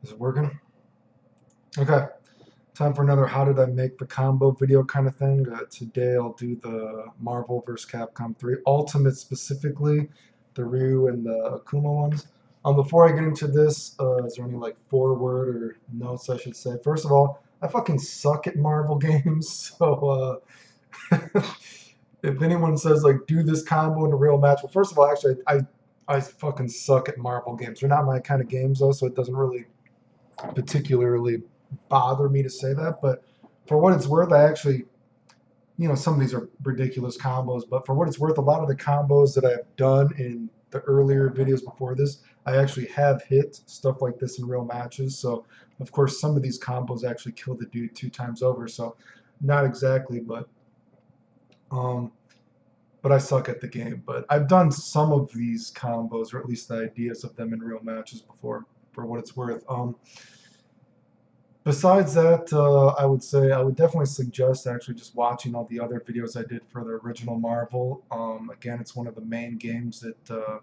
Is it working? Okay. Time for another how did I make the combo video kind of thing. Today I'll do the Marvel vs. Capcom 3 Ultimate, specifically the Ryu and the Akuma ones. Before I get into this, is there any like forward or notes I should say? First of all, I fucking suck at Marvel games, so if anyone says like do this combo in a real match, well, first of all, actually I fucking suck at Marvel games. They're not my kind of games though, so it doesn't really particularly bother me to say that. But for what it's worth, I actually, some of these are ridiculous combos, but for what it's worth, a lot of the combos that I've done in the earlier videos before this, I actually have hit stuff like this in real matches. So of course some of these combos actually kill the dude 2 times over. So not exactly, but I suck at the game. But I've done some of these combos, or at least the ideas of them in real matches before, for what it's worth. Besides that, I would say I would definitely suggest actually just watching all the other videos I did for the original Marvel. Again, it's one of the main games that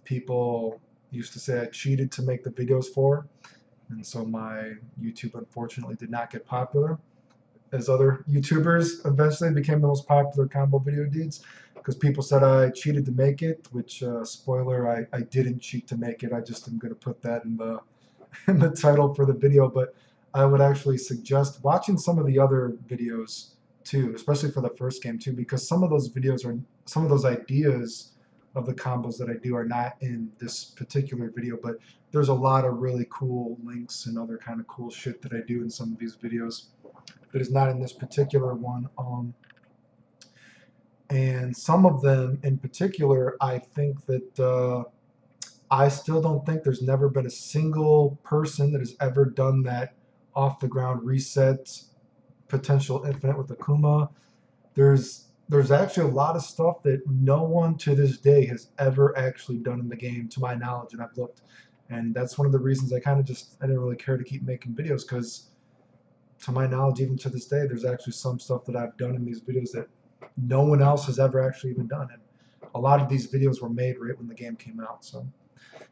people used to say I cheated to make the videos for, and so my YouTube unfortunately did not get popular, as other YouTubers eventually became the most popular combo video dudes, because people said I cheated to make it, which, spoiler, I didn't cheat to make it. I just am going to put that in the in the title for the video. But I would actually suggest watching some of the other videos too, especially for the first game too, because some of those videos are, some of those ideas of the combos that I do are not in this particular video, but there's a lot of really cool links and other kind of cool shit that I do in some of these videos that is not in this particular one. And some of them in particular, I think that I still don't think there's never been a single person that has ever done that off the ground reset potential infinite with Akuma. There's actually a lot of stuff that no one to this day has ever actually done in the game, to my knowledge, and I've looked. And that's one of the reasons I didn't really care to keep making videos, because to my knowledge, even to this day, there's actually some stuff that I've done in these videos that no one else has ever actually even done. And a lot of these videos were made right when the game came out. So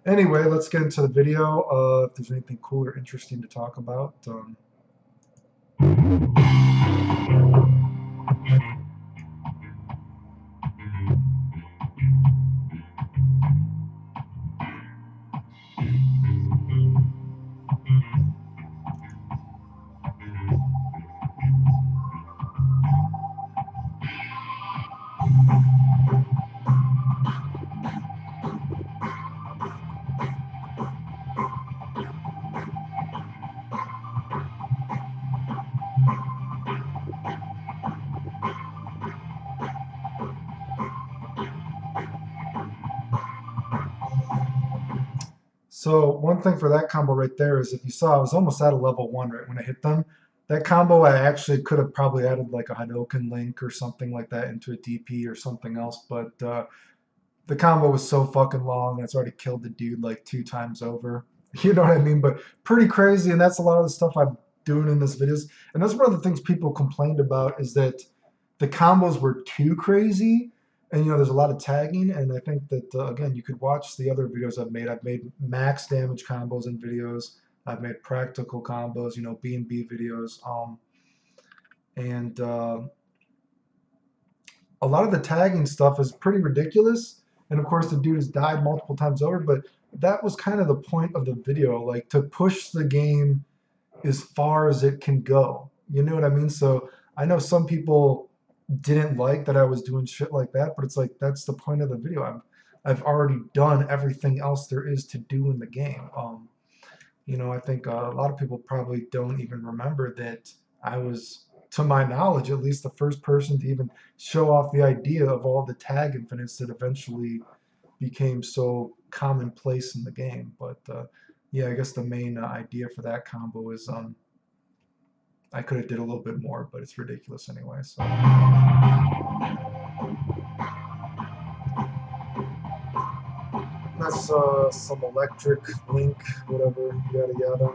anyway, let's get into the video. If there's anything cool or interesting to talk about. So one thing for that combo right there is, if you saw, I was almost at a level 1 right when I hit them. That combo, I actually could have probably added like a Hadoken link or something like that into a DP or something else, but the combo was so fucking long, it's already killed the dude like 2 times over. You know what I mean? But pretty crazy, and that's a lot of the stuff I'm doing in this videos. And that's one of the things people complained about, is that the combos were too crazy, and there's a lot of tagging. And I think that again, you could watch the other videos I've made. I've made max damage combos in videos. I've made practical combos, B&B videos, and a lot of the tagging stuff is pretty ridiculous. And of course, the dude has died multiple times over, but that was kind of the point of the video, like to push the game as far as it can go. You know what I mean? So I know some people didn't like that I was doing shit like that, but it's like, that's the point of the video. I've already done everything else there is to do in the game. I think a lot of people probably don't even remember that I was, to my knowledge, at least the first person to even show off the idea of all the tag infinites that eventually became so commonplace in the game. But yeah, I guess the main idea for that combo is I could have did a little bit more, but it's ridiculous anyway. So that's some electric link, whatever, yada yada.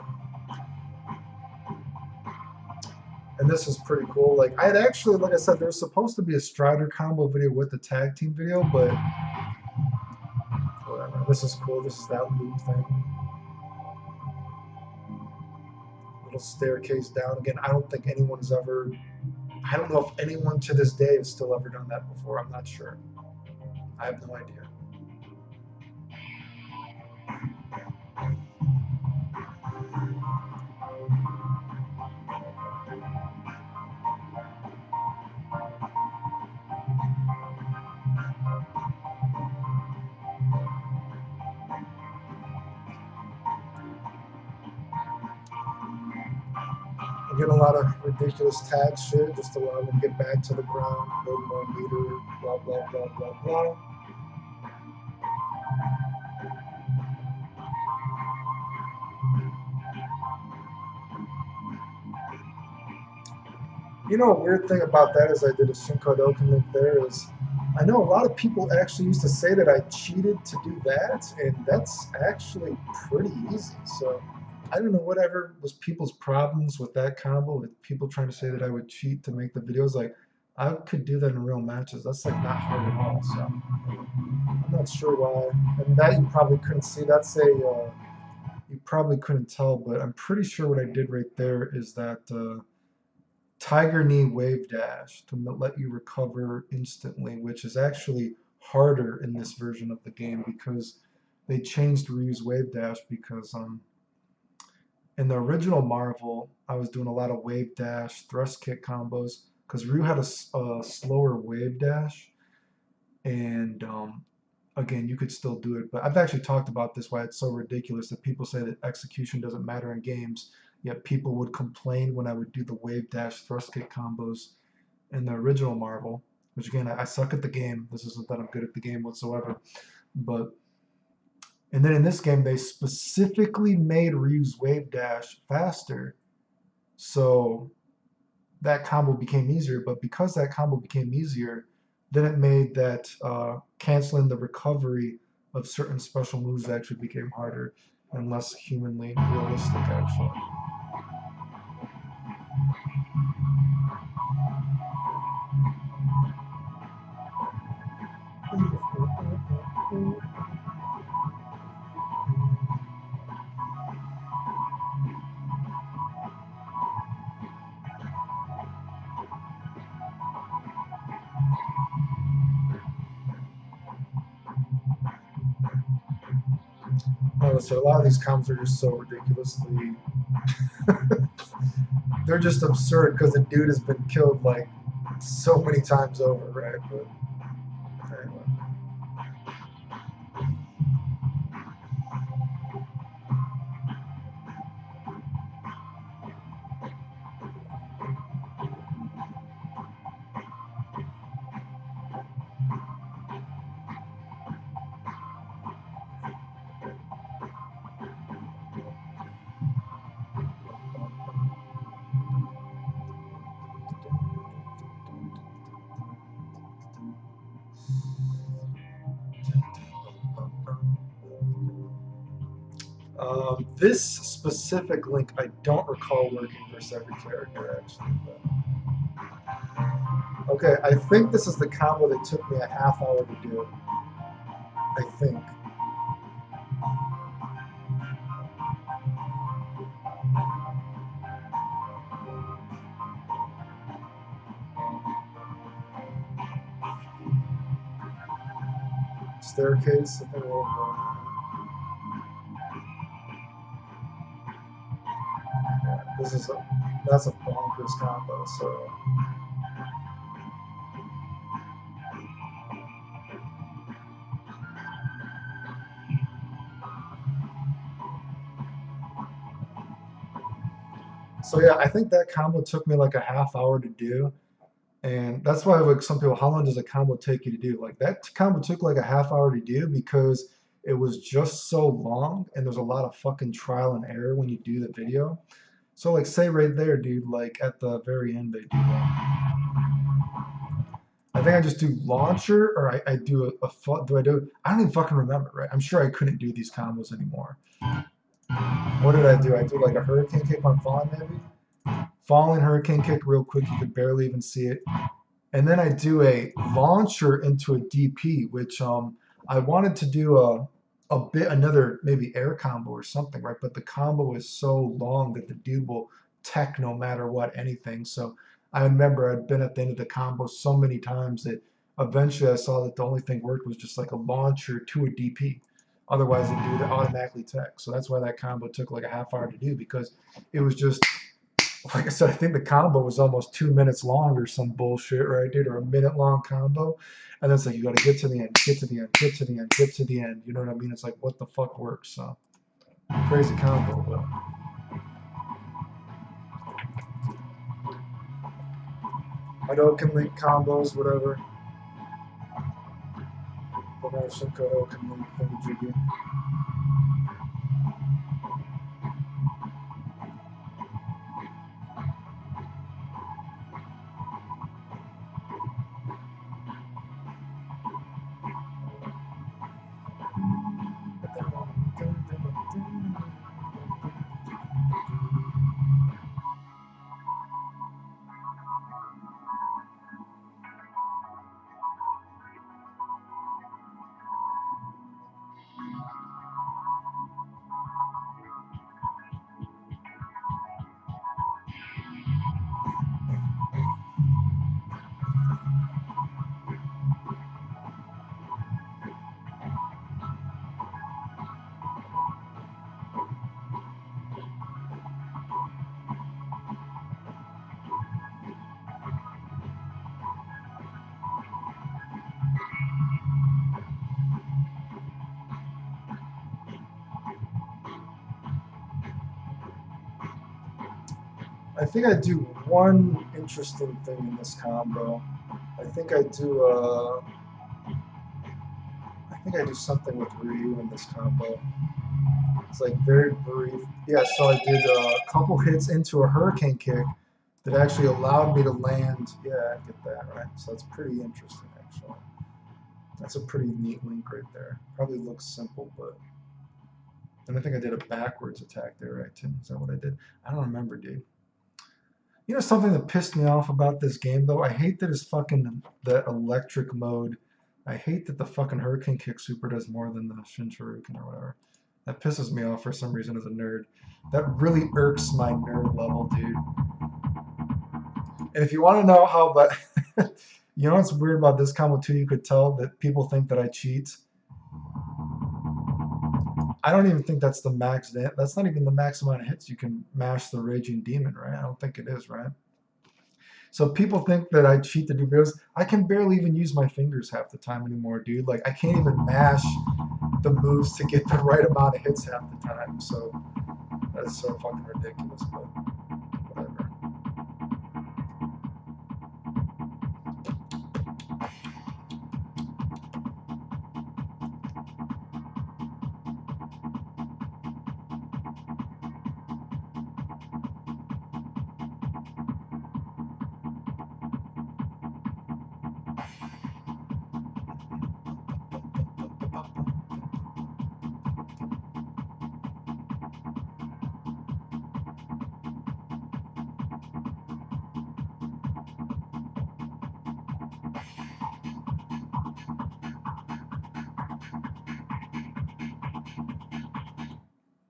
And this is pretty cool. Like, I had actually, like I said, there was supposed to be a Strider combo video with the tag team video, but whatever. This is cool. This is that loop thing. little staircase down. Again, I don't think anyone's ever, I don't know if anyone to this day has still ever done that before. I'm not sure. I have no idea. I'm getting a lot of ridiculous tag shit, just allow them to get back to the ground, build more meter, blah, blah, blah, blah, blah. You know, a weird thing about that is I did a Shinkodokan link there is I know a lot of people actually used to say that I cheated to do that, and that's actually pretty easy. So I don't know whatever was people's problems with that combo, with people trying to say that I would cheat to make the videos. Like, I could do that in real matches. That's like not hard at all. So I'm not sure why. And that you probably couldn't see. That's a you probably couldn't tell, but I'm pretty sure what I did right there is that Tiger Knee Wave Dash to let you recover instantly, which is actually harder in this version of the game because they changed Ryu's Wave Dash because in the original Marvel, I was doing a lot of Wave Dash, thrust kick combos because Ryu had a slower Wave Dash, and again, you could still do it. But I've actually talked about this, why it's so ridiculous that people say that execution doesn't matter in games, yet people would complain when I would do the Wave Dash thrust kick combos in the original Marvel, which again, I suck at the game. This isn't that I'm good at the game whatsoever. But, and then in this game, they specifically made Ryu's Wave Dash faster. So that combo became easier. But because that combo became easier, then it made that canceling the recovery of certain special moves actually became harder and less humanly realistic, actually. Oh, so a lot of these combos are just so ridiculously they're just absurd because the dude has been killed like so many times over, right? But anyway. This specific link, I don't recall working versus every character actually. But... Okay, I think this is the combo that took me a half hour to do. I think. Staircase. I think yeah, that's a bonkers combo. So. So yeah, I think that combo took me like a half hour to do. And that's why like some people, how long does a combo take you to do? Like that combo took like a half hour to do because it was just so long and there's a lot of fucking trial and error when you do the video. So like say right there, dude, like at the very end they do I think I just do launcher or I do do I do I don't even fucking remember, right? I'm sure I couldn't do these combos anymore. What did I do? I do like a hurricane kick on falling maybe? Falling hurricane kick real quick, you could barely even see it. And then I do a launcher into a DP, which I wanted to do another maybe air combo or something, right? But the combo is so long that the dude will tech no matter what, anything. So I remember I'd been at the end of the combo so many times that eventually I saw that the only thing worked was just like a launcher to a DP. Otherwise, the dude automatically tech. So that's why that combo took like a half hour to do, because it was just, like I said, I think the combo was almost 2 minutes long or some bullshit, right, dude? Or a minute long combo. And then it's like, you got to get to the end, get to the end, get to the end, get to the end. You know what I mean? It's like, what the fuck works? So crazy combo, but. I know it can link combos, whatever. But now some code can link from Jiggy. I think I do one interesting thing in this combo. I think I do something with Ryu in this combo. It's like very brief. Yeah, so I did a couple hits into a hurricane kick that actually allowed me to land. Yeah, I get that, right? So that's pretty interesting, actually. That's a pretty neat link right there. Probably looks simple, but. And I think I did a backwards attack there, right, Tim? Is that what I did? I don't remember, dude. You know something that pissed me off about this game, though? I hate that that electric mode. I hate that the fucking Hurricane Kick Super does more than the Shinshuriken or whatever. That pisses me off for some reason as a nerd. That really irks my nerd level, dude. And if you want to know how, but you know what's weird about this combo too? You could tell that people think that I cheat. I don't even think that's the max. That's not even the max amount of hits you can mash the Raging Demon, right? I don't think it is, right? So people think that I cheat to do videos. I can barely even use my fingers half the time anymore, dude. Like I can't even mash the moves to get the right amount of hits half the time. So that's so fucking ridiculous, but whatever.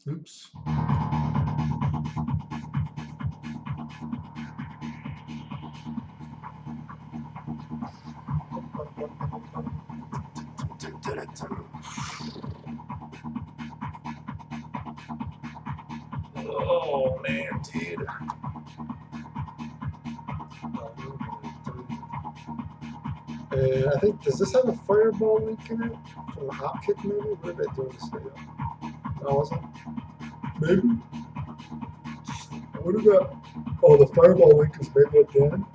Oops. Oh man, dude. I think, does this have a fireball link in it? From the hop kick maybe? What did I do in this video? No, wasn't it? Maybe? What did that? Oh, the fireball link is maybe at the end?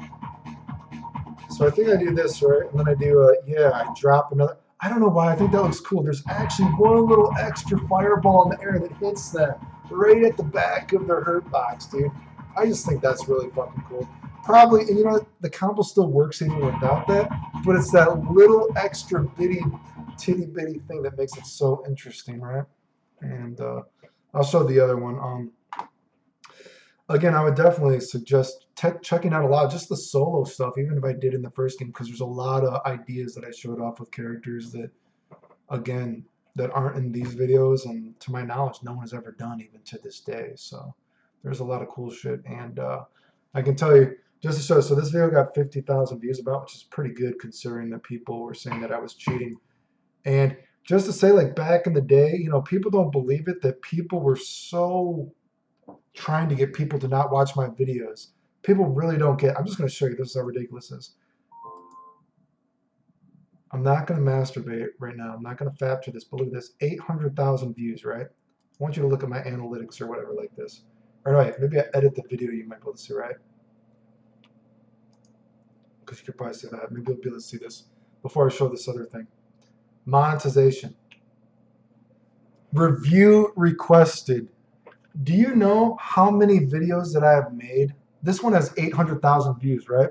So I think I do this, right? And then I do, yeah, I drop another. I don't know why. I think that looks cool. There's actually one little extra fireball in the air that hits them right at the back of their hurt box, dude. I just think that's really fucking cool. Probably, and you know, the combo still works even without that, but it's that little extra bitty, titty bitty thing that makes it so interesting, right? And I'll show the other one. Again, I would definitely suggest checking out a lot of just the solo stuff, even if I did in the first game, because there's a lot of ideas that I showed off with characters that, again, that aren't in these videos, and to my knowledge, no one has ever done even to this day. So There's a lot of cool shit, and I can tell you just to show. So this video got 50,000 views about, which is pretty good considering that people were saying that I was cheating. And just to say, like back in the day, you know, people don't believe it that people were so trying to get people to not watch my videos. People really don't get. I'm just going to show you. This is how ridiculous this is. I'm not going to masturbate right now. I'm not going to capture this, but look at this, 800,000 views, right? I want you to look at my analytics or whatever like this. All right, maybe I edit the video, you might be able to see, right? Because you could probably see that. Maybe you'll be able to see this before I show this other thing. Monetization. Review requested. Do you know how many videos that I have made? This one has 800,000 views, right?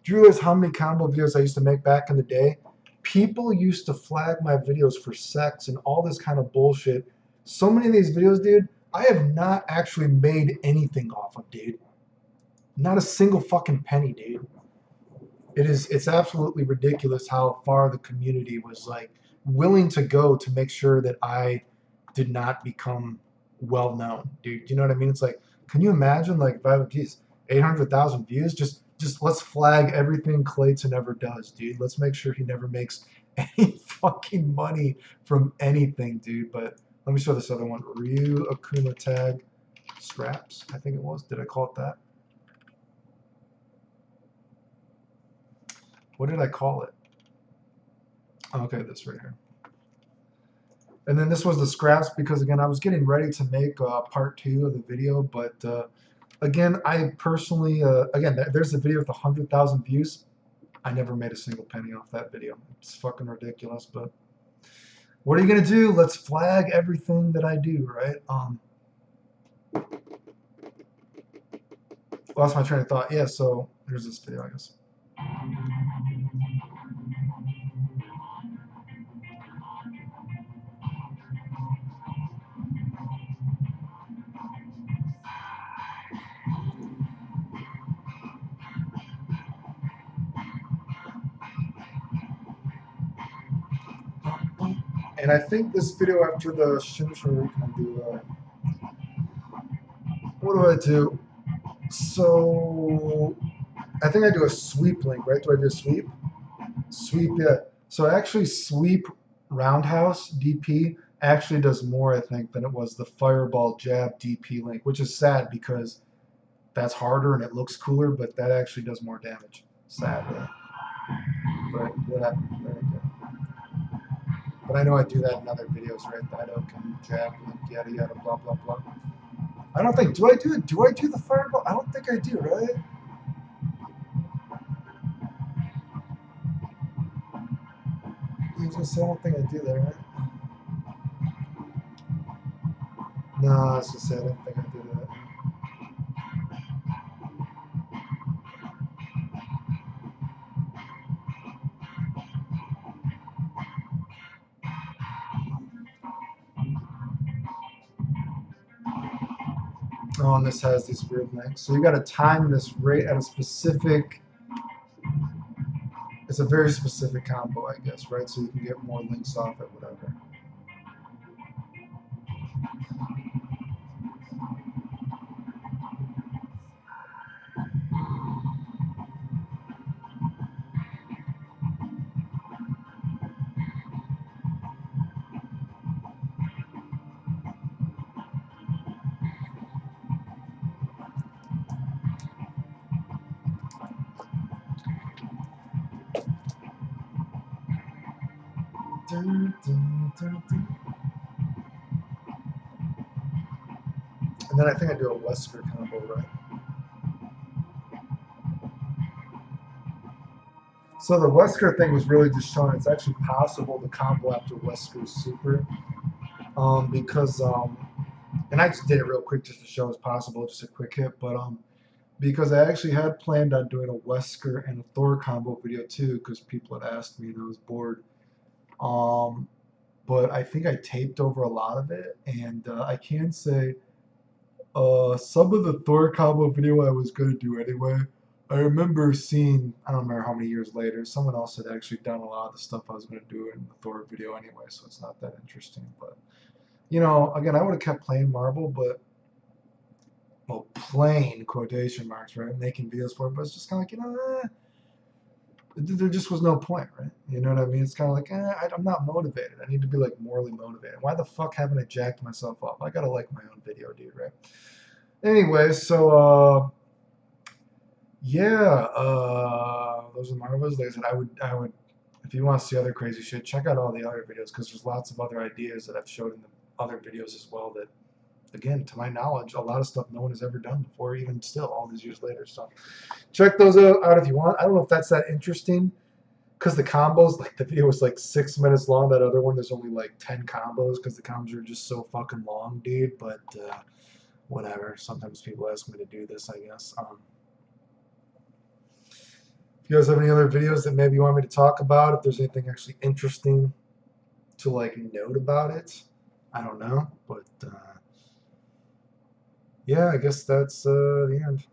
Do you realize how many combo videos I used to make back in the day? People used to flag my videos for sex and all this kind of bullshit. So many of these videos, dude, I have not actually made anything off of, dude. Not a single fucking penny, dude. It's absolutely ridiculous how far the community was like willing to go to make sure that I did not become well known, dude. You know what I mean? It's like, can you imagine like if I have geez, 800,000 views? Just let's flag everything Clayton ever does, dude. Let's make sure he never makes any fucking money from anything, dude. But let me show this other one. Ryu Akuma tag scraps, I think it was. Did I call it that? What did I call it? Okay, this right here. And then this was the scraps because again I was getting ready to make part 2 of the video, but again I personally again there's the video with 100,000 views. I never made a single penny off that video. It's fucking ridiculous, but what are you gonna do? Let's flag everything that I do, right? Lost my train of thought. Yeah, so here's this video, I guess. And I think this video after the Shinshu can do. What do I do? So I think I do a sweep link, right? Do I do a sweep? Sweep, yeah. So actually, sweep roundhouse DP actually does more, I think, than it was the fireball jab DP link, which is sad because that's harder and it looks cooler, but that actually does more damage. Sad, right? But whatever. Very good. But I know I do that in other videos, right? That can jab link, yada yada, blah blah blah. I don't think. Do I do it? Do I do the fireball? I don't think I do, right? I was gonna say I don't think I do that, right? No, I was gonna say I don't think I do that. Oh, and this has these weird links. So you got to time this right at a specific. It's a very specific combo, I guess, right? So you can get more links off it, whatever. Dun, dun, dun, dun. And then I think I do a Wesker combo, right? So the Wesker thing was really just showing it's actually possible to combo after Wesker's super. Because and I just did it real quick just to show it's possible, just a quick hit, but because I actually had planned on doing a Wesker and a Thor combo video too, because people had asked me and I was bored. But I think I taped over a lot of it, and I can say some of the Thor combo video I was gonna do anyway. I remember seeing, I don't remember how many years later, someone else had actually done a lot of the stuff I was gonna do in the Thor video anyway, so it's not that interesting. But you know, again, I would have kept playing Marvel, but well, plain quotation marks, right? Making videos for it, but it's just kind of like, there just was no point, right? You know what I mean? It's kind of like, I'm not motivated. I need to be like morally motivated. Why the fuck haven't I jacked myself up? I gotta like my own video, dude, right? Anyway, so yeah, those are Marvels. Like I said, I would, if you want to see other crazy shit, check out all the other videos because there's lots of other ideas that I've showed in the other videos as well. That, again, to my knowledge, a lot of stuff no one has ever done before, even still, all these years later. So check those out if you want. I don't know if that's that interesting because the combos, like the video was like 6 minutes long. That other one, there's only like 10 combos because the combos are just so fucking long, dude. But whatever. Sometimes people ask me to do this, I guess. If you guys have any other videos that maybe you want me to talk about, if there's anything actually interesting to like note about it, I don't know. But yeah, I guess that's the end.